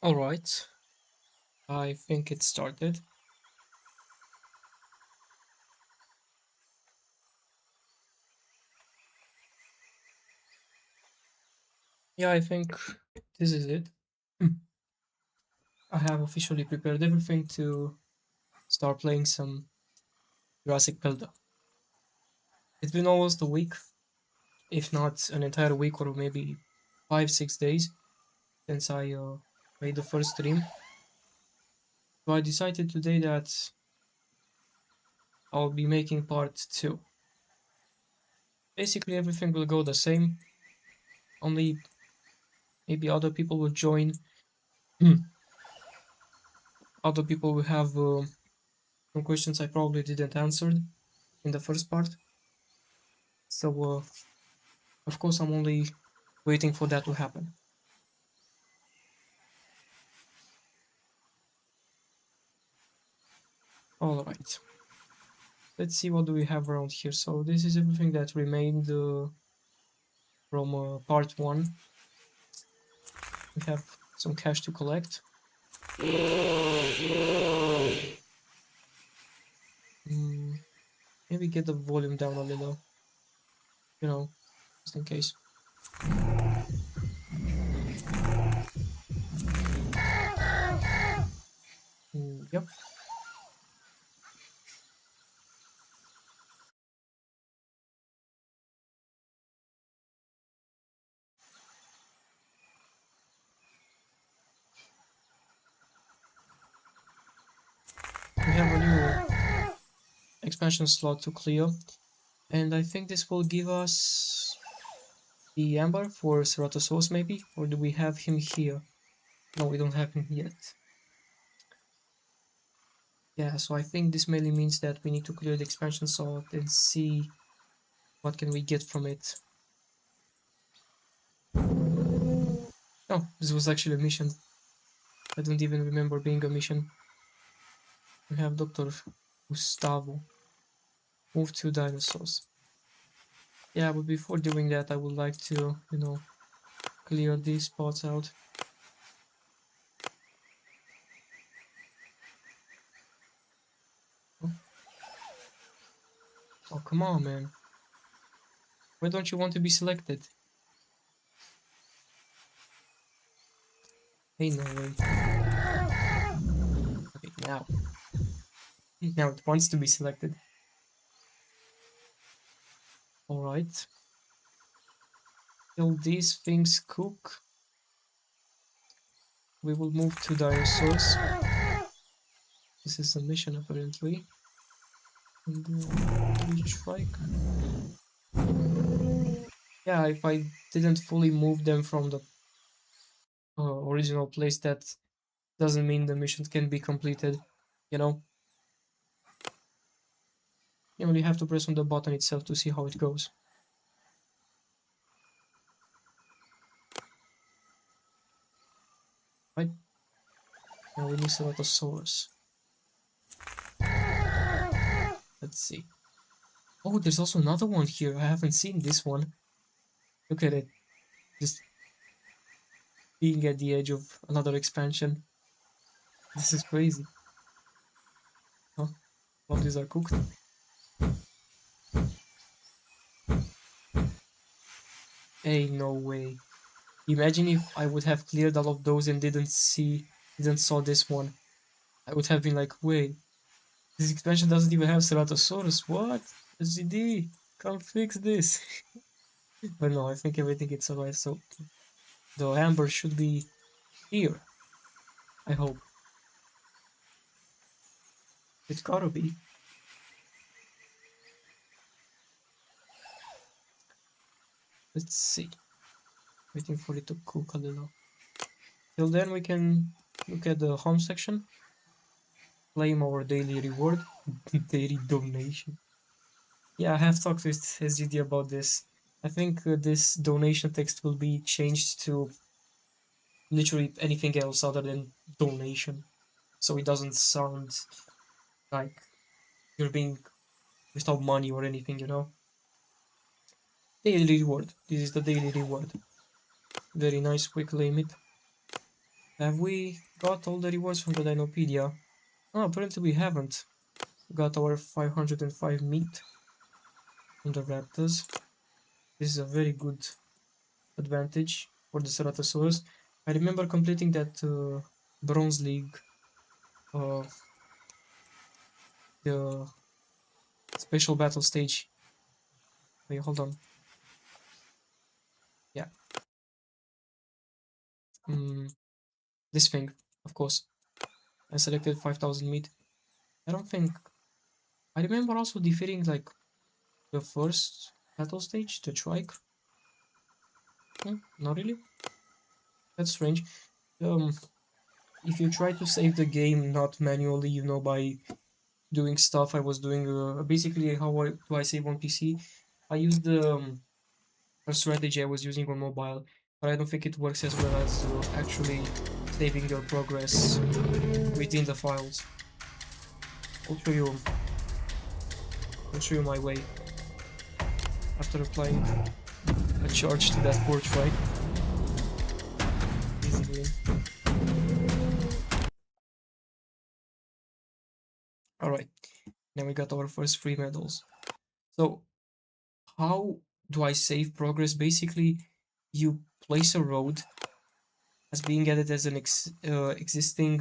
All right, I think it started. Yeah, I think this is it. Hmm. I have officially prepared everything to start playing some Jurassic Builder. It's been almost a week, if not an entire week, or maybe 5, 6 days since I made the first stream. So I decided today that I'll be making part two. Basically, everything will go the same, only maybe other people will join. Other people will have some questions I probably didn't answer in the first part. So, of course, I'm only waiting for that to happen. All right, let's see what do we have around here. So this is everything that remained from part one. We have some cash to collect. Mm, maybe get the volume down a little, you know, just in case. Yep, we have a new expansion slot to clear, and I think this will give us the amber for Ceratosaurus maybe, or do we have him here? No, we don't have him yet. Yeah, so I think this mainly means that we need to clear the expansion slot and see what can we get from it. Oh, this was actually a mission. I don't even remember being a mission. We have Dr. Gustavo. Move two dinosaurs. Yeah, but before doing that, I would like to, clear these spots out. Oh, oh, come on, man. Why don't you want to be selected? Hey, no way. Okay, now. Now it wants to be selected. Alright. Till these things cook, we will move to dinosaurs. This is a mission, apparently. And strike. Yeah, if I didn't fully move them from the original place, that doesn't mean the mission can be completed. You know, you only have to press on the button itself to see how it goes. Right? Now we need Ceratosaurus. Let's see. Oh, there's also another one here. I haven't seen this one. Look at it. Just being at the edge of another expansion. This is crazy. Huh? All of these are cooked. Hey, no way. Imagine if I would have cleared all of those and didn't saw this one. I would have been like, wait, this expansion doesn't even have Ceratosaurus. What? SGD, come fix this. But no, I think everything is alright. So the amber should be here. I hope. It gotta be. Let's see. Waiting for it to cook a little. Till then, we can look at the home section. Claim our daily reward. Daily donation. Yeah, I have talked with SGD about this. I think this donation text will be changed to literally anything else other than donation. So it doesn't sound like you're being without money or anything. Daily reward. This is the daily reward. Very nice quick limit. Have we got all the rewards from the Dinopedia? Oh, apparently we haven't. We got our 505 meat from the raptors. This is a very good advantage for the Ceratosaurus. I remember completing that Bronze League, uh, the special battle stage. Wait, hold on. Yeah. This thing, of course. I selected 5000 meat. I don't think... I remember also defeating like the first battle stage, the trike. Not really. That's strange. Um, if you try to save the game not manually, by doing stuff I was doing, basically do I save on PC? I use the a strategy I was using on mobile, but I don't think it works as well as actually saving your progress within the files. I'll show you. I'll show you my way. After applying a charge to that porch, right? Easy game. Alright, now we got our first 3 medals. So, how do I save progress? Basically, you place a road as being added as an existing,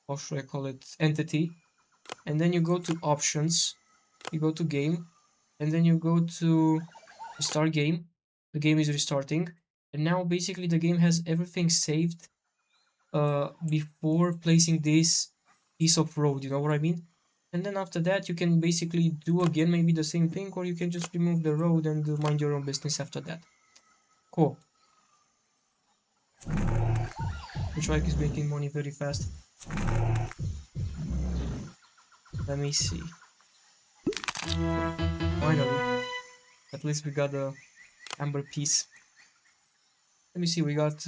how should I call it, entity, and then you go to options, you go to game, and then you go to start game. The game is restarting, and now basically the game has everything saved before placing this piece of road, you know what I mean? And then after that you can basically do again maybe the same thing, or you can just remove the road and mind your own business after that. Cool. The trike is making money very fast. Let me see. Finally, at least we got a amber piece. Let me see, we got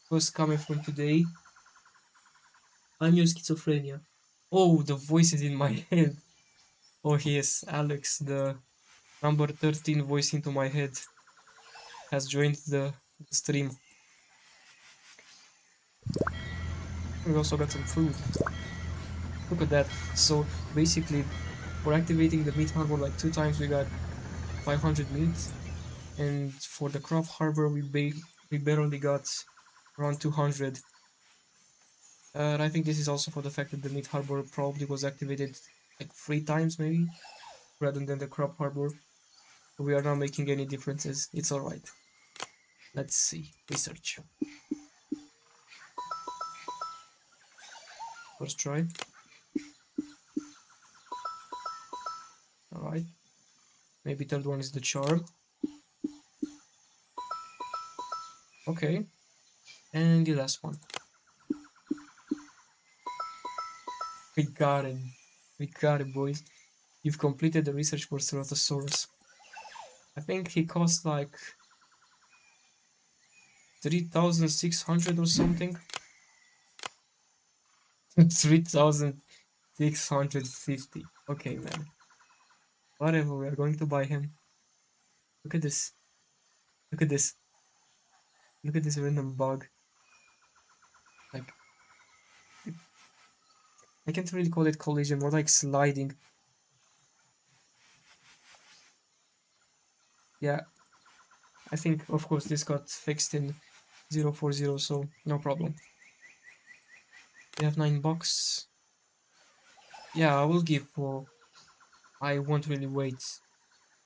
first comment from today. I'm your schizophrenia. Oh, the voice is in my head. Oh yes, Alex, the number 13 voice into my head, has joined the stream. We also got some food. Look at that. So basically, for activating the meat harbor like 2 times, we got 500 meat, and for the crop harbor, we barely got around 200. And I think this is also for the fact that the meat harbor probably was activated like 3 times maybe, rather than the crop harbor. We are not making any differences. It's alright. Let's see. Research. First try. Alright. Maybe third one is the charm. Okay. And the last one. We got it. We got it, boys. You've completed the research for Ceratosaurus. I think he cost like 3,600 or something. 3,650. Okay, man. Whatever, we are going to buy him. Look at this. Look at this. Look at this random bug. Like, I can't really call it collision, more like sliding. Yeah. I think, of course, this got fixed in 040, so no problem. We have 9 bucks. Yeah, I will give for... I won't really wait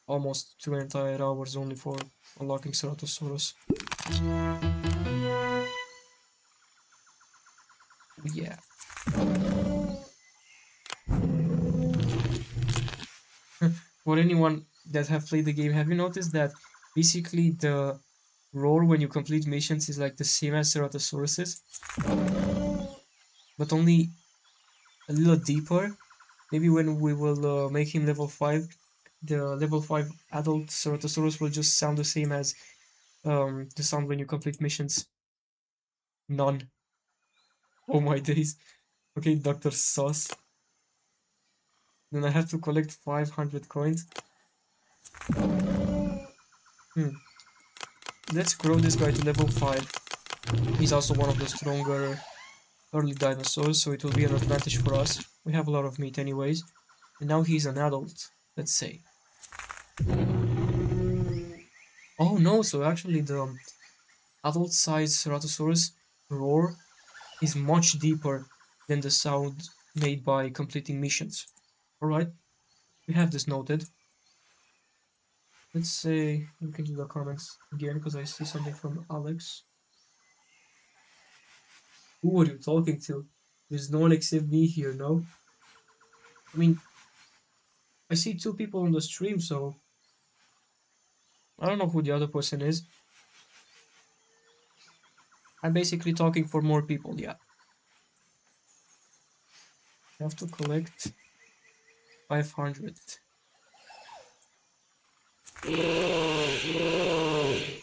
almost 2 entire hours only for unlocking Ceratosaurus. Yeah. For anyone that have played the game, have you noticed that basically the roar when you complete missions is like the same as Ceratosaurus's, but only a little deeper? Maybe when we will make him level 5, the level 5 adult Ceratosaurus will just sound the same as the sound when you complete missions. None. Oh my days. Okay, Dr. Sauce. Then I have to collect 500 coins. Hmm. let's grow this guy to level 5. He's also one of the stronger early dinosaurs, so it will be an advantage for us. We have a lot of meat anyways. And now he's an adult, let's say. Oh no, so actually the adult-sized Ceratosaurus roar is much deeper than the sound made by completing missions. Alright, we have this noted. Let's say, look into the comments again, because I see something from Alex. Who are you talking to? There's no one except me here, no? I mean, I see 2 people on the stream, so I don't know who the other person is. I'm basically talking for more people, yeah. I have to collect 500.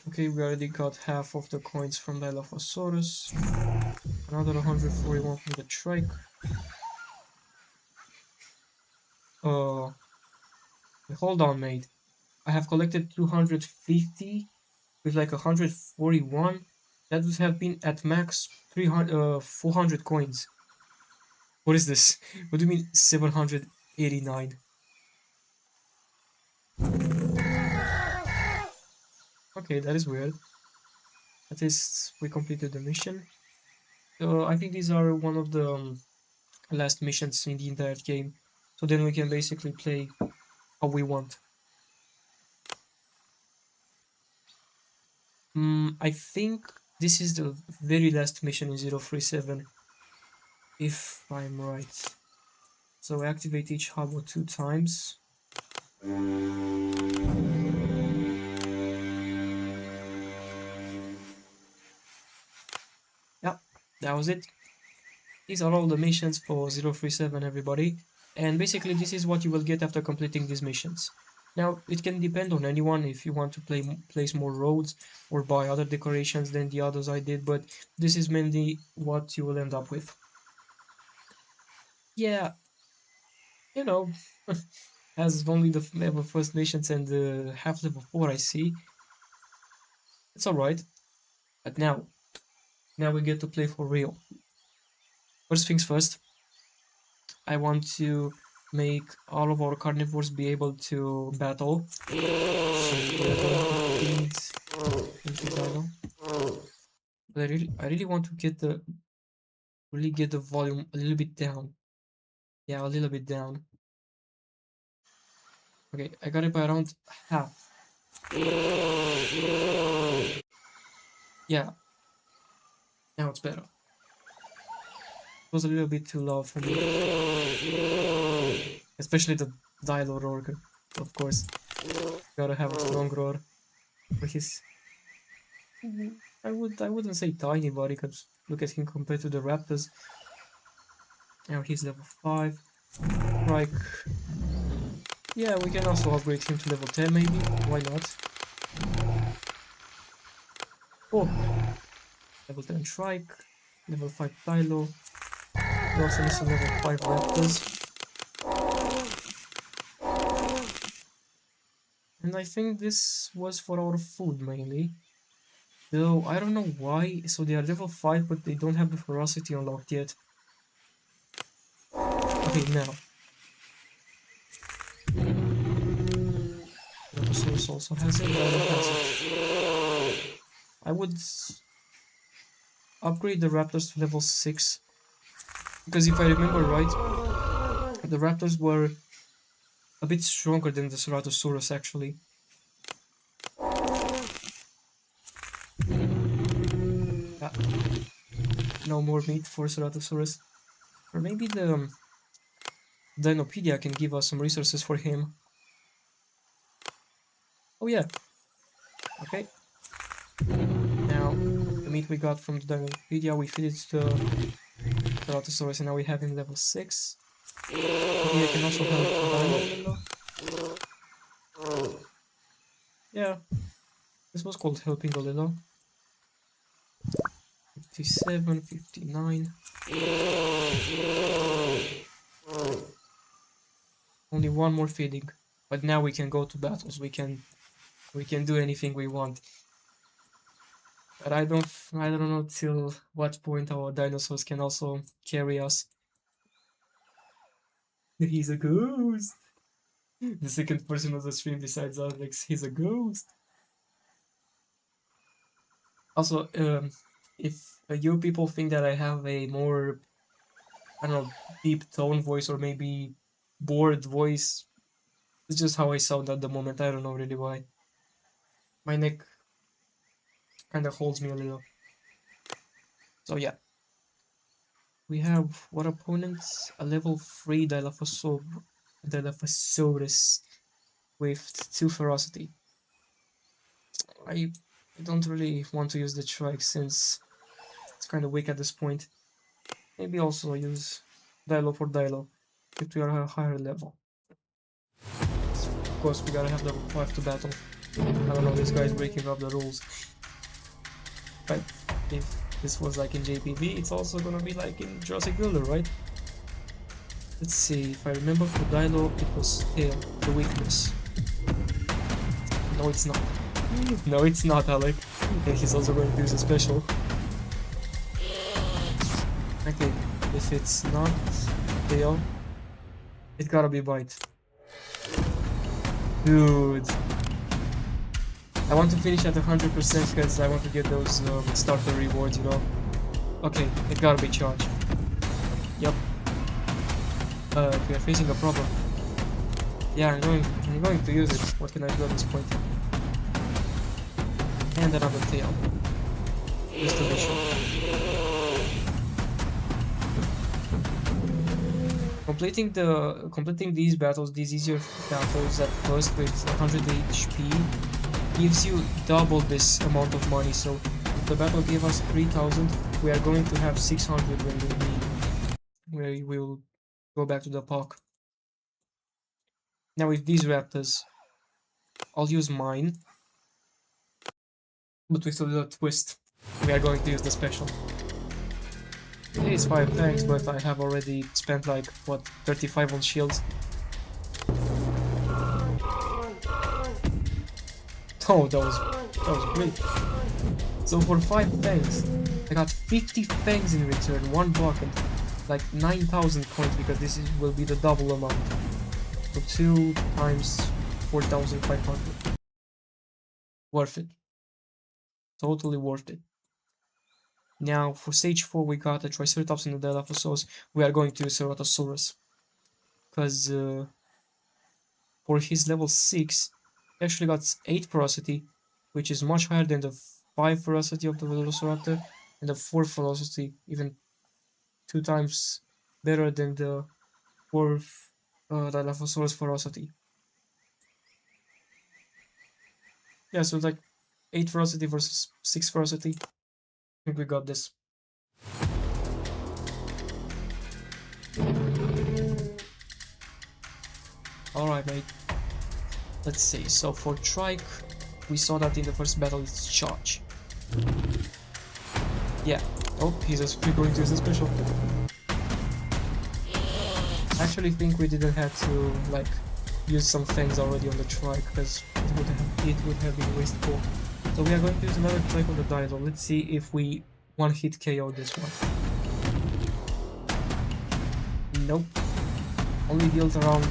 Okay, we already got half of the coins from Dilophosaurus. Another 141 from the Trike. Hold on, mate. I have collected 250 with like 141. That would have been at max 400 coins. What is this? What do you mean 789? Okay, that is weird. At least we completed the mission. I think these are one of the last missions in the entire game. So then we can basically play how we want. I think this is the very last mission in 037, if I'm right. So activate each hobo 2 times. Yeah, that was it. These are all the missions for 037, everybody. And basically this is what you will get after completing these missions. Now, it can depend on anyone if you want to place more roads or buy other decorations than the others I did, but this is mainly what you will end up with. Yeah, you know, as only the level first missions and the half level 4 I see. It's alright. But now we get to play for real. First things first, I want to make all of our carnivores be able to battle. So we're going to feed dino. But I really want to get the volume a little bit down. Yeah, a little bit down. Okay, I got it by around half. Yeah. Now it's better. It was a little bit too loud for me. Especially the Dilo roar, of course. Gotta have a strong roar for his. I wouldn't say tiny body, because look at him compared to the Raptors. Now he's level 5. Like, yeah, we can also upgrade him to level 10 maybe. Why not? Oh, level 10 Shrike, level 5 Tylo. We also need some level 5 Raptors. And I think this was for our food mainly. Though I don't know why, so they are level 5 but they don't have the ferocity unlocked yet. Okay, now. Brontosaurus also has it, I would upgrade the Raptors to level 6. Because if I remember right, the Raptors were a bit stronger than the Ceratosaurus actually. No more meat for Ceratosaurus. Or maybe the Dinopedia can give us some resources for him. Oh yeah. Okay. Now, the meat we got from the Dinopedia, we feed it to the Ceratosaurus and now we have him level 6. Maybe I can also help Dino. Yeah. This was called helping the Lilo. 57, 59. Only one more feeding. But now we can go to battles. We can do anything we want. But I don't know till what point our dinosaurs can also carry us. He's a ghost. The second person of the stream besides Alex, he's a ghost. Also, if you people think that I have a more, I don't know, deep tone voice or maybe bored voice, it's just how I sound at the moment. I don't know really why. My neck kind of holds me a little. So yeah. We have what opponents? A level 3 Dilophosaurus with 2 ferocity. I don't really want to use the trike since it's kind of weak at this point. Maybe also use Dilo for Dilo if we are at a higher level. Of course, we gotta have level 5 to battle. I don't know, this guy's breaking up the rules. But if this was like in JPV, it's also gonna be like in Jurrasic Builder, right? Let's see, if I remember for Dilo, it was tail, the weakness. No, it's not. No, it's not, Alec. And he's also going to use a special. Okay, if it's not tail, it gotta be bite. Dude. I want to finish at 100% because I want to get those starter rewards, you know? Okay, it gotta be charged. Yep. We are facing a problem. Yeah, I'm going to use it. What can I do at this point? And another tail. Just to be sure. Completing these battles, these easier battles at first with 100 HP gives you double this amount of money. So if the battle gave us 3,000, we are going to have 600 when we will go back to the park. Now with these raptors, I'll use mine, but with a little twist. We are going to use the special. It is 5 thanks, but I have already spent like, what, 35 on shields? Oh, that was great. So for 5 thanks, I got 50 fangs in return, 1 block and like 9,000 coins because will be the double amount. So 2 times 4,500. Worth it. Totally worth it. Now for stage 4 we got a Triceratops and a Dilophosaurus. We are going to use Ceratosaurus. Because for his level 6, he actually got 8 ferocity, which is much higher than the 5 ferocity of the Velociraptor, and the 4 ferocity, even 2 times better than the 4th Dilophosaurus ferocity. Yeah, so like 8 ferocity versus 6 ferocity. I think we got this. Alright, mate. Let's see. So for Trike, we saw that in the first battle it's charge. Yeah. Oh, he's going to use a special. I actually think we didn't have to like use some things already on the Trike because it would have been wasteful. So we are going to use another Trike on the Dino. Let's see if we one-hit KO this one. Nope. Only deals around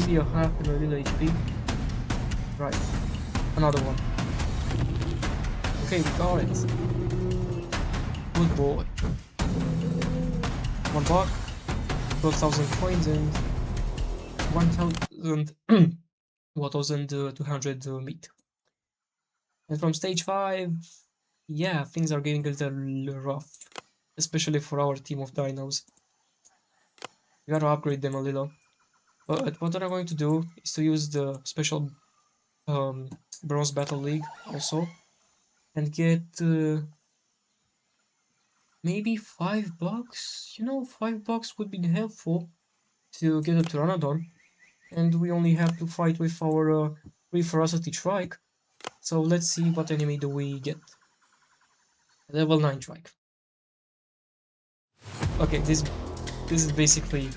maybe a half and a little HP. Right. Another one. Okay, we got it. Good boy. 1 block, 12,000 coins and 1,200 meat. And from stage 5, yeah, things are getting a little rough, especially for our team of dinos. We gotta upgrade them a little. But what I'm going to do is to use the special Bronze Battle League also and get maybe $5. You know, $5 would be helpful to get a Pteranodon, and we only have to fight with our 3 ferocity Trike. So let's see what enemy do we get. Level 9 Trike. Okay, this is basically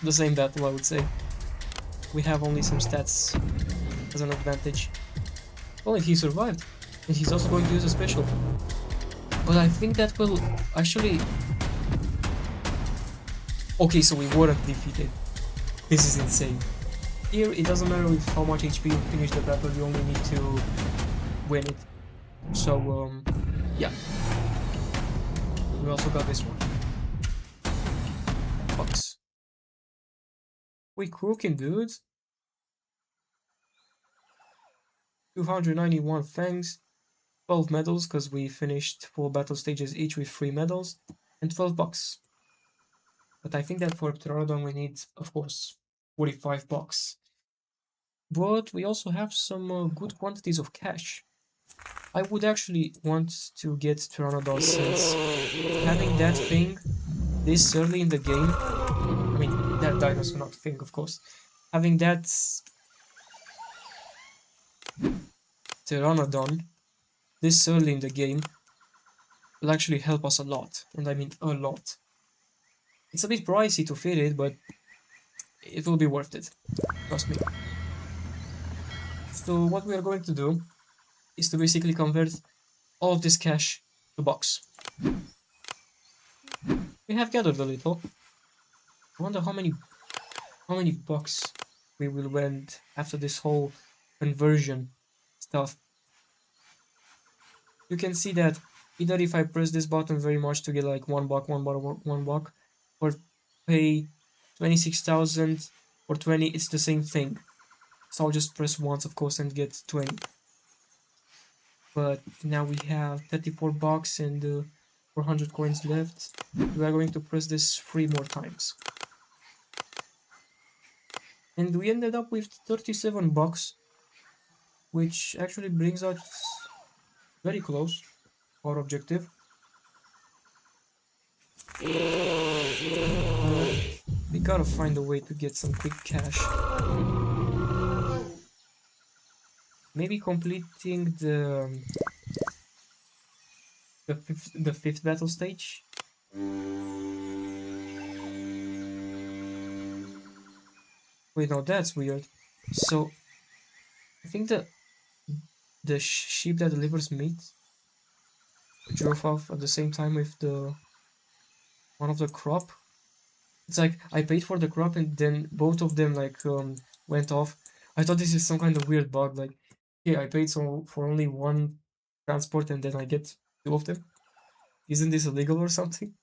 the same battle, I would say. We have only some stats as an advantage. Oh, and he survived. And he's also going to use a special. But I think that will actually... Okay, so we weren't defeated. This is insane. Here, it doesn't matter with how much HP you finish the battle, you only need to win it. So, yeah. We also got this one. Fox. We cooking, dudes. 291 fangs, 12 medals, because we finished 4 battle stages each with 3 medals, and 12 bucks. But I think that for Pteranodon we need, of course, 45 bucks. But we also have some good quantities of cash. I would actually want to get Pteranodon since having that thing this early in the game, I mean, that dinosaur, not thing, of course, having that Pteranodon this early in the game will actually help us a lot, and I mean a lot. It's a bit pricey to fit it, but it will be worth it, trust me. So what we are going to do is to basically convert all of this cash to bucks. We have gathered a little. I wonder how many bucks we will win after this whole conversion stuff. You can see that either if I press this button very much to get like 1 buck, 1 buck, 1 buck, or pay 26,000 or 20, it's the same thing. So I'll just press once, of course, and get 20. But now we have 34 bucks and 400 coins left. We are going to press this 3 more times. And we ended up with 37 bucks, which actually brings us very close to our objective. We gotta find a way to get some quick cash. Maybe completing the fifth battle stage. Wait, no, that's weird. So I think the sheep that delivers meat drove off at the same time with the one of the crop. It's like I paid for the crop and then both of them like went off. I thought this is some kind of weird bug. Like, yeah, I paid for only one transport and then I get 2 of them. Isn't this illegal or something?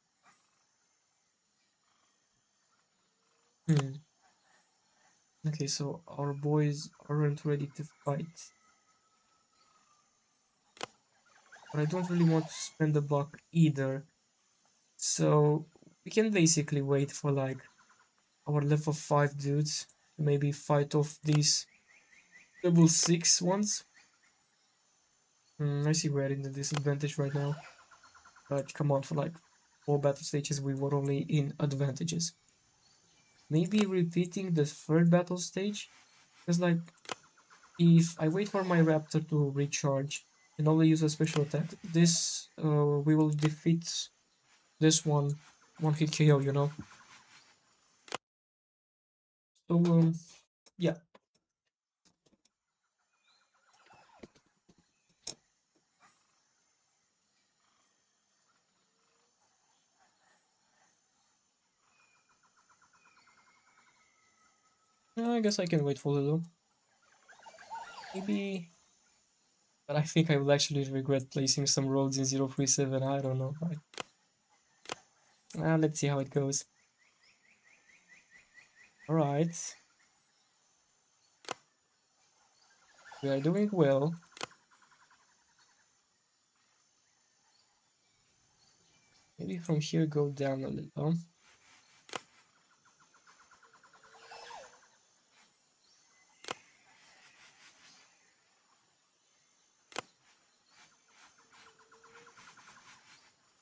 Okay, so our boys aren't ready to fight. But I don't really want to spend the buck either. So we can basically wait for like our level 5 dudes to maybe fight off these level 6 ones. I see we're in the disadvantage right now. But come on, for like 4 battle stages we were only in advantages. Maybe repeating the 3rd battle stage? Because like, if I wait for my raptor to recharge and only use a special attack, this we will defeat this one hit KO, you know? So yeah. I guess I can wait for a little. Maybe, but I think I will actually regret placing some roads in 037, I don't know. Let's see how it goes. Alright. We are doing well. Maybe from here go down a little.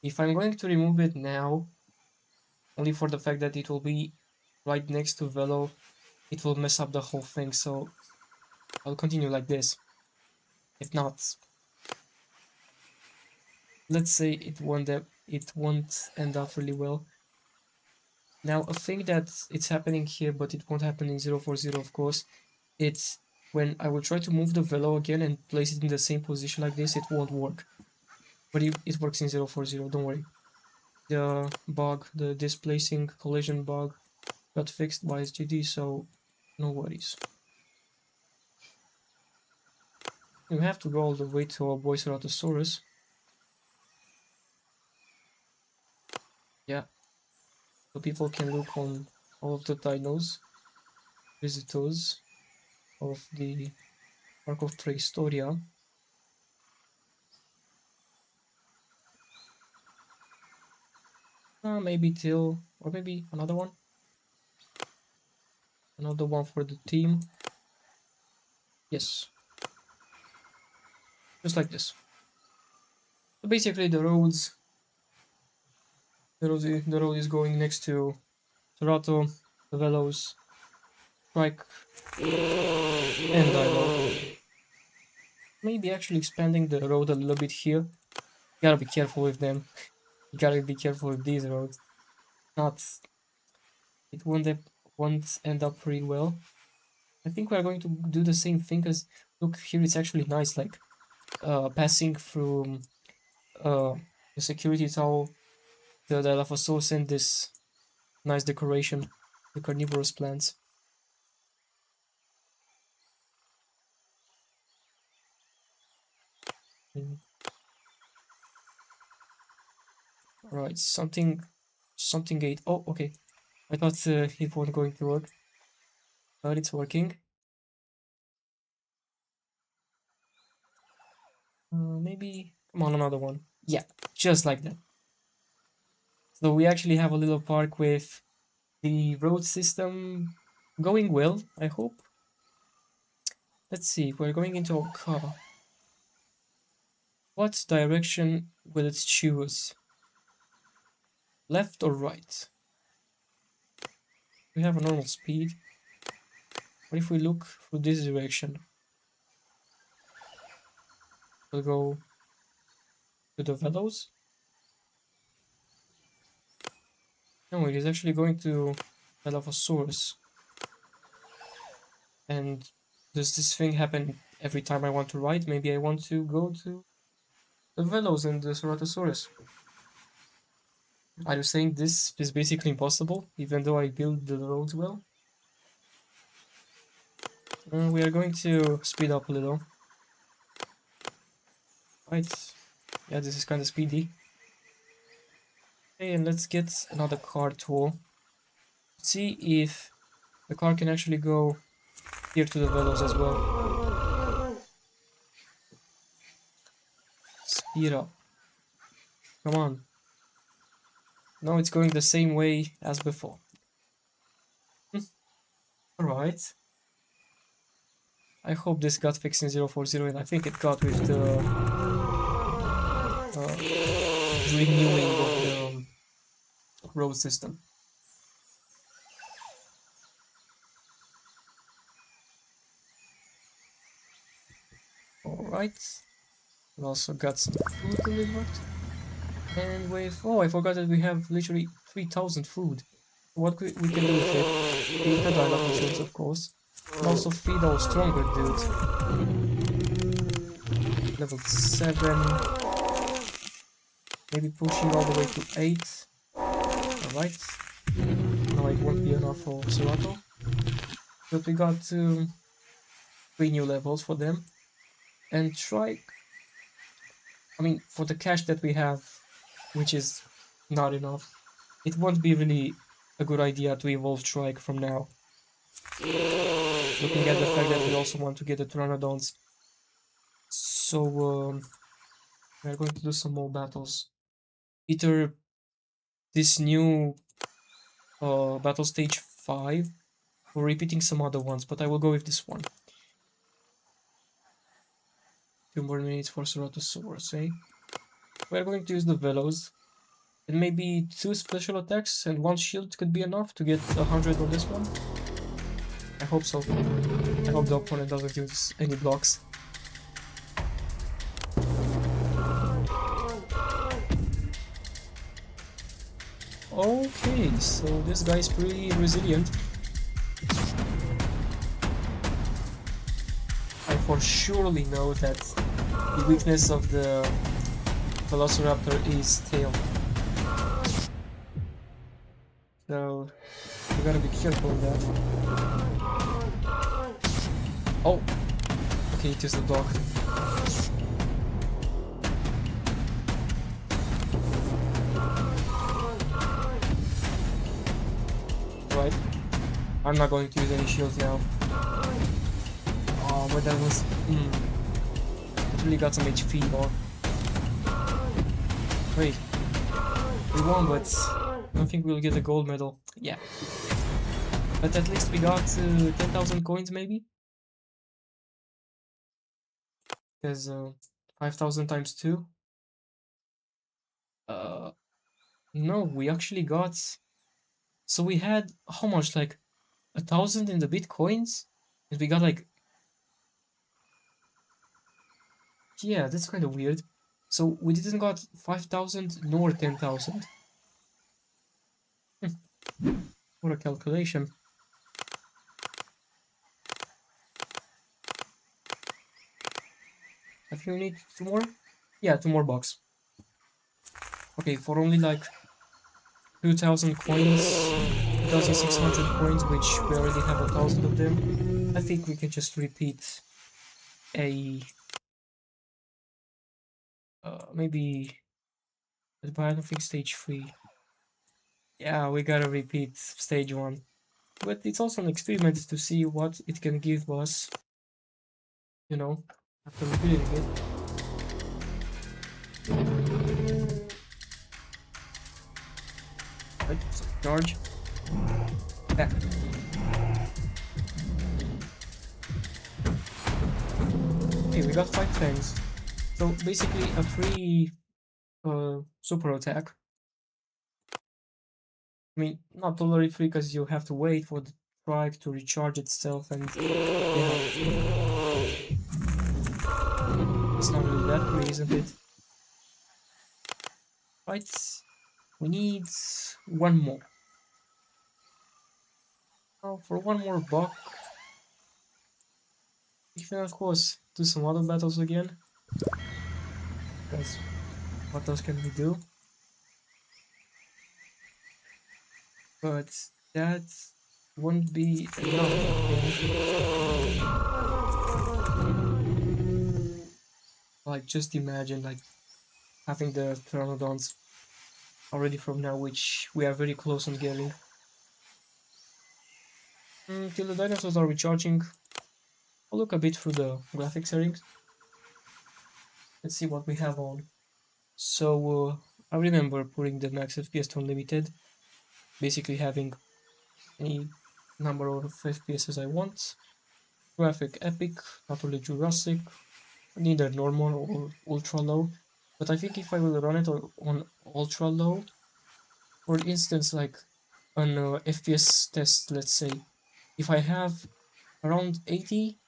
If I'm going to remove it now, only for the fact that it will be right next to Velo, it will mess up the whole thing, so I'll continue like this. If not, let's say it won't end up really well. Now, a thing that it's happening here, but it won't happen in 040, of course, it's when I will try to move the velo again and place it in the same position like this, it won't work. But it works in 040, don't worry. The bug, the displacing collision bug, got fixed by SGD, so no worries. You have to go all the way to our boy Ceratosaurus. Yeah, so people can look on all of the dinos, visitors of the Park of Prehistoria. Maybe till, or maybe another one. Another one for the team. Yes. Just like this. So basically the road is going next to Cerato, the Velos, Strike, and Dino. Maybe actually expanding the road a little bit here. You gotta be careful with them. You gotta be careful with these roads. It won't end up pretty well. I think we're going to do the same thing, because look here, it's actually nice, like passing through the security tower, the Dilophosaurus, and this nice decoration, the carnivorous plants. Right, something gate. Oh, okay. I thought it wasn't going to work, but it's working. Maybe, come on, another one. Yeah, just like that. So we actually have a little park with the road system going well, I hope. Let's see, we're going into a car. What direction will it choose? Left or right? We have a normal speed. What if we look through this direction? We'll go to the Velos. No, it is actually going to Dilophosaurus. And does this thing happen every time I want to ride? Maybe I want to go to the Velos and the Ceratosaurus. Are you saying this is basically impossible, even though I build the roads well? We are going to speed up a little. Right. Yeah, this is kind of speedy. Okay, and let's get another car tool. See if the car can actually go here to the Velos as well. Speed up. Come on. No, it's going the same way as before. Alright. I hope this got fixed in 040, and I think it got with the renewing of the road system. Alright. We also got some food delivered. And with, oh, I forgot that we have literally 3,000 food. What we can do with it? Feed the dinosaurs, of course. And also feed our stronger dude. Level 7. Maybe pushing all the way to 8. Alright. No, it won't be enough for Cerato. But we got 3 new levels for them. And try... I mean, for the cash that we have, which is not enough, it won't be really a good idea to evolve Trike from now. Looking at the fact that we also want to get the Pteranodons. So, we're going to do some more battles. Either this new battle stage 5, or repeating some other ones, but I will go with this one. 2 more minutes for Ceratosaurus, eh? We're going to use the Velos. And maybe 2 special attacks and 1 shield could be enough to get 100 on this one. I hope so. I hope the opponent doesn't use any blocks. Okay, so this guy's pretty resilient. for surely know that the weakness of the Velociraptor is tail. So you gotta be careful of that. Oh, okay, it is the dog. Right. I'm not going to use any shields now. Oh, but that was... It really got some HP more. Wait. We won, but I don't think we'll get a gold medal. Yeah. But at least we got 10,000 coins, maybe? Because 5,000 times 2. Uh, no, we actually got... So we had, how much? Like 1,000 in the bitcoins? And we got like... Yeah, that's kind of weird. So we didn't got 5,000 nor 10,000. What a calculation. I think we need 2 more? Yeah, 2 more bucks. Okay, for only like 2,000 coins, 2,600 coins, which we already have 1,000 of them, I think we can just repeat a... maybe... But I don't think stage 3. Yeah, we gotta repeat stage 1. But it's also an experiment to see what it can give us, you know, after repeating it. Right, so charge. Back. Okay, we got 5 fangs. So basically a free super attack. I mean, not totally free because you have to wait for the trike to recharge itself and yeah. It's not really that free, isn't it? Right, we need 1 more. Now for 1 more buck, we can of course do some other battles again. Because what else can we do? But that won't be enough, I think. Like, just imagine, like, having the Pteranodons already from now, which we are very close on getting. Till the dinosaurs are recharging, I'll look a bit through the graphics settings. Let's see what we have on. So, I remember putting the max FPS to unlimited, basically having any number of FPSs I want. Graphic epic, not only Jurassic, neither normal or ultra low. But I think if I will run it on ultra low, for instance, like an FPS test, let's say, if I have around 80,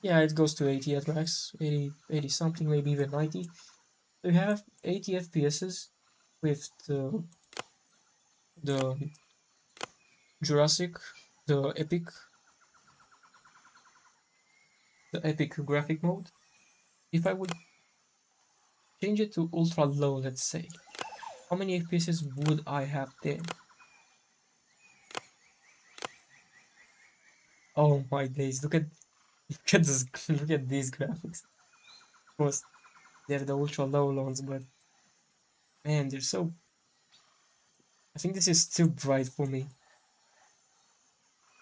yeah, it goes to 80 at max, 80 something, maybe even 90. So you have 80 FPSs with the Jurassic, the epic graphic mode. If I would change it to ultra low, let's say, how many FPSs would I have then? Oh my days, look at this, look at these graphics. Of course, they're the ultra low ones, but man, they're so... I think this is too bright for me.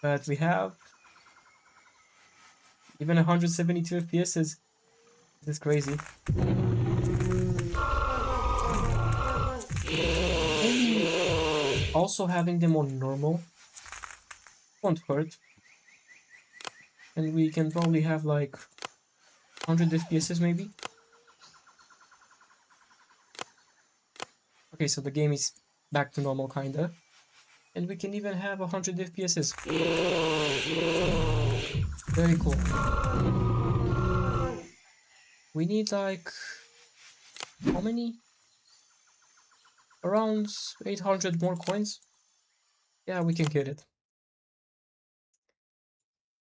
But we have even 172 FPSs. This is crazy. Maybe also having them on normal won't hurt. And we can probably have like 100 FPSs maybe. Okay, so the game is back to normal kinda. And we can even have 100 FPSs. Very cool. We need like... how many? Around 800 more coins? Yeah, we can get it.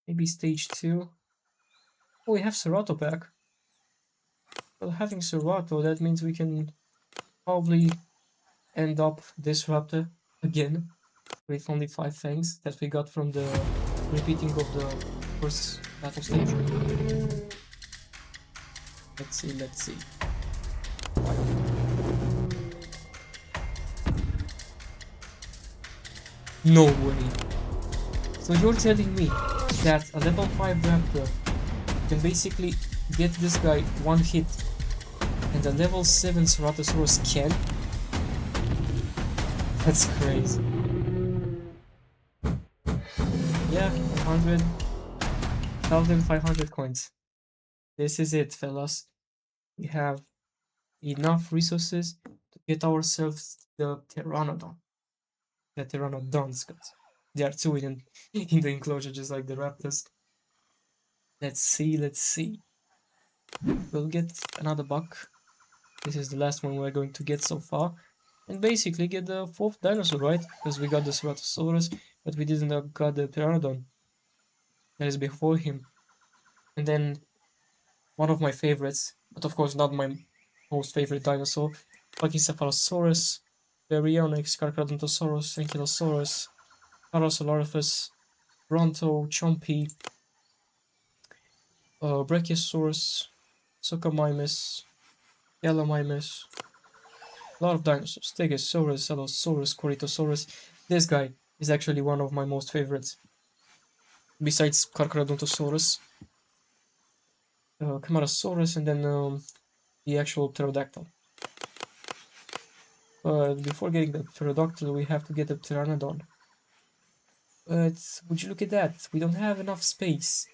Maybe stage 2. Oh, we have Serato back. Well, having Serato, that means we can probably end up this raptor again with only 5 fangs that we got from the repeating of the first battle stage. Let's see, let's see. No way. So you're telling me that a level 5 raptor can basically get this guy one hit and a level 7 Ceratosaurus can? That's crazy. Yeah, 100,500 coins. This is it, fellas. We have enough resources to get ourselves the Pteranodon. The Pteranodons, guys. There are two in the enclosure, just like the raptors. Let's see, let's see. We'll get another buck. This is the last one we're going to get so far. And basically get the 4th dinosaur, right? Because we got the Ceratosaurus, but we didn't got the Pteranodon that is before him. And then one of my favorites, but of course not my most favorite dinosaur, Pachycephalosaurus, Baryonyx, Carcharodontosaurus, Ankylosaurus, Parasaurolophus, Bronto, Chompy, Brachiosaurus, Suchomimus, Gallimimus, a lot of dinosaurs, Stegosaurus, Allosaurus, Corythosaurus. This guy is actually one of my most favorites, besides Carcharodontosaurus, Camarasaurus, and then the actual pterodactyl. But before getting the pterodactyl, we have to get the pteranodon. But would you look at that? We don't have enough space.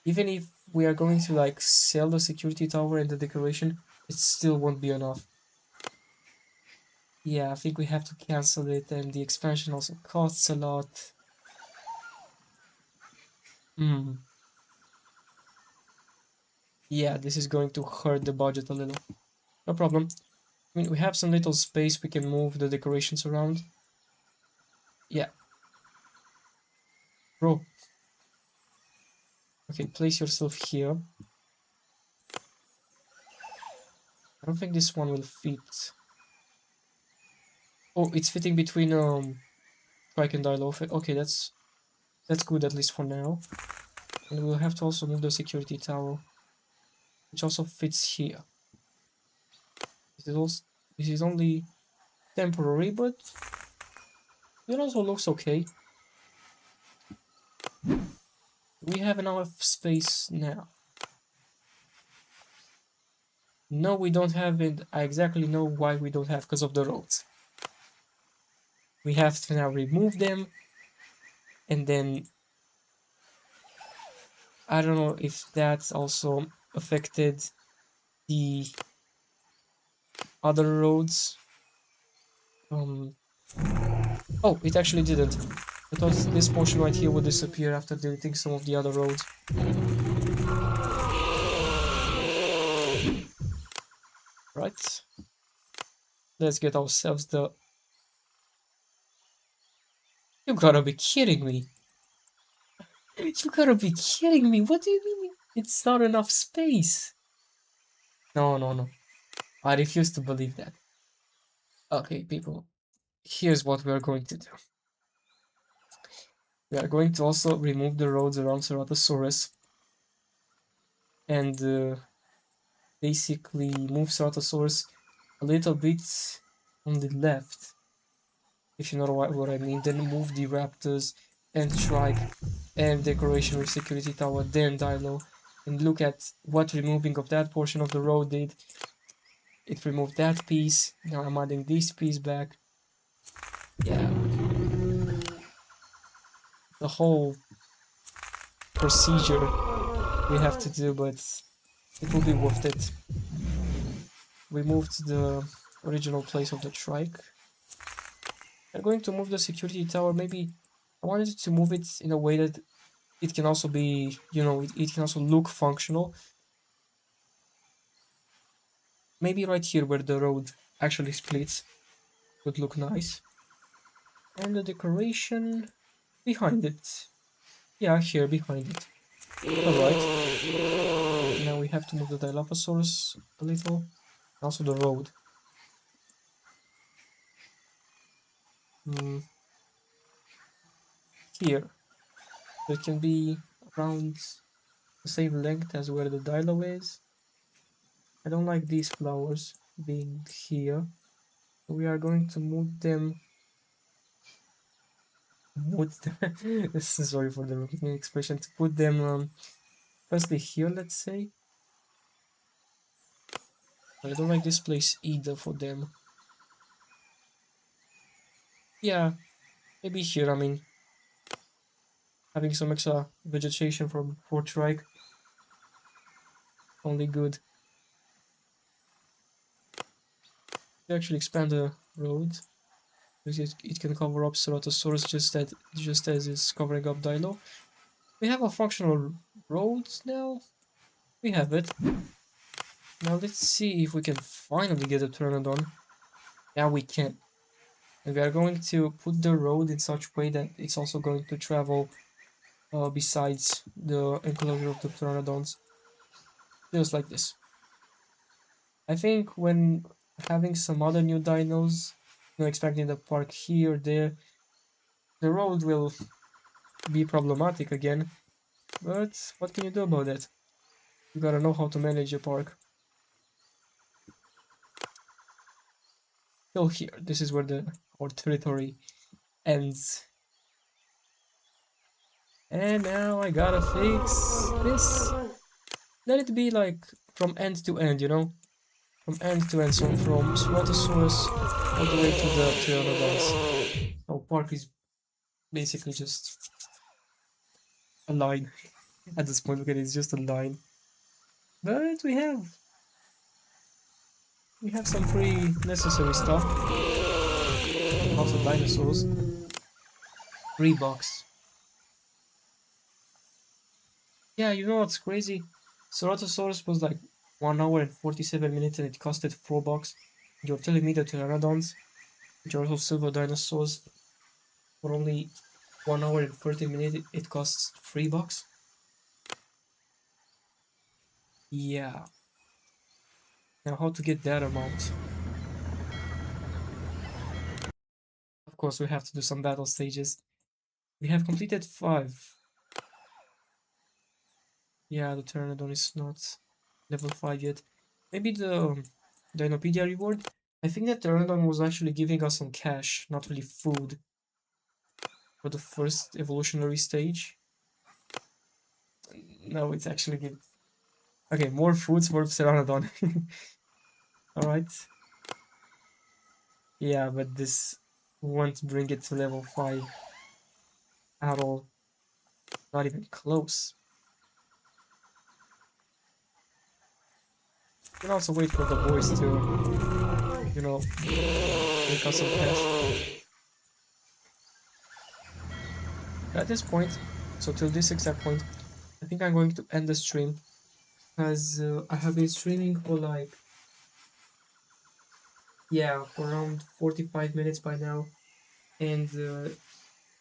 Even if we are going to like sell the security tower and the decoration, it still won't be enough. Yeah, I think we have to cancel it, and the expansion also costs a lot. Yeah, this is going to hurt the budget a little. No problem. I mean, we have some little space, we can move the decorations around. Yeah. Bro. Okay, place yourself here. I don't think this one will fit. Oh, it's fitting between Trike and Dilof. Okay, that's good, at least for now. And we'll have to also move the security tower, which also fits here. This is only temporary, but it also looks okay. We have enough space now. No, we don't have it. I exactly know why we don't have, because of the roads. We have to now remove them, and then I don't know if that's also affected the other roads. Oh, it actually didn't. I thought this portion right here would disappear after deleting some of the other roads. Right. Let's get ourselves the... You gotta be kidding me. You gotta be kidding me. What do you mean it's not enough space? No, no, no. I refuse to believe that. Okay, people. Here's what we are going to do. We are going to also remove the roads around Ceratosaurus and basically move Ceratosaurus a little bit on the left, if you know what I mean. Then move the raptors and Trike and decoration with security tower, then Dilo, and look at what removing of that portion of the road did. It removed that piece. Now I'm adding this piece back. Yeah. The whole procedure we have to do, but it will be worth it. We moved the original place of the trike. I'm going to move the security tower. Maybe I wanted to move it in a way that it can also be, you know, it can also look functional. Maybe right here where the road actually splits would look nice. And the decoration behind it. Yeah, here behind it. Alright, now we have to move the Dilophosaurus a little. Also the road. Mm, here. So it can be around the same length as where the Dilo is. I don't like these flowers being here. We are going to move them. Move them. Sorry for the expression. To put them firstly here, let's say. I don't like this place either for them. Yeah, maybe here. I mean, having some extra vegetation from Fort Trike, only good. We actually expand the road because it can cover up Ceratosaurus just as it's covering up Dilo. We have a functional road now. We have it. Now let's see if we can finally get a Pteranodon. Yeah, we can. And we are going to put the road in such a way that it's also going to travel besides the enclosure of the Pteranodons. Just like this. I think when having some other new dinos, expanding the park here or there, the road will be problematic again. But what can you do about that? You gotta know how to manage a park. Till here, this is where our territory ends. And now I gotta fix this. Let it be like from end to end, From end to end, so from Spinosaurus all the way to the Pteranodons. Our park is basically just a line. At this point, look at it, it's just a line. But we have some pretty necessary stuff. Also dinosaurs. $3. Yeah, you know what's crazy? Ceratosaurus was like 1 hour and 47 minutes and it costed $4. You're telling me that Pteranodons, which are also silver dinosaurs, for only 1 hour and 30 minutes it costs $3? Yeah. Now how to get that amount? Of course we have to do some battle stages. We have completed 5. Yeah, the Pteranodon is not level 5 yet. Maybe the Dinopedia reward? I think that Pteranodon was actually giving us some cash, not really food, for the first evolutionary stage. No, it's actually good. Okay, more foods for Pteranodon. Alright. Yeah, but this won't bring it to level 5 at all. Not even close. You can also wait for the boys to, make us some cash. At this point, so till this exact point, I think I'm going to end the stream, because I have been streaming for like, yeah, for around 45 minutes by now, and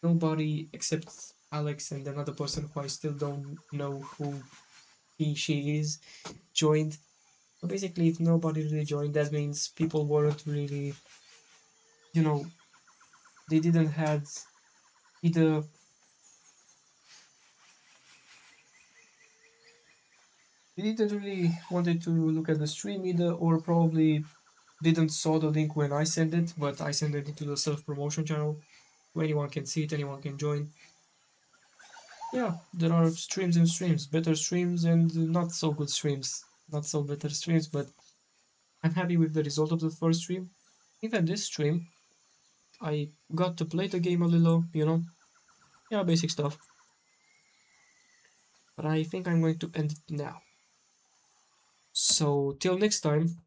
nobody except Alex and another person who I still don't know who she is joined. So basically, if nobody really joined, that means people weren't really, you know, they didn't had either they didn't really wanted to look at the stream either, or probably didn't saw the link when I sent it, but I sent it into the self-promotion channel where anyone can see it, anyone can join. Yeah, there are streams and streams, better streams and not so good streams, not so better streams, but I'm happy with the result of the first stream. Even this stream, I got to play the game a little, yeah, basic stuff. But I think I'm going to end it now. So till next time,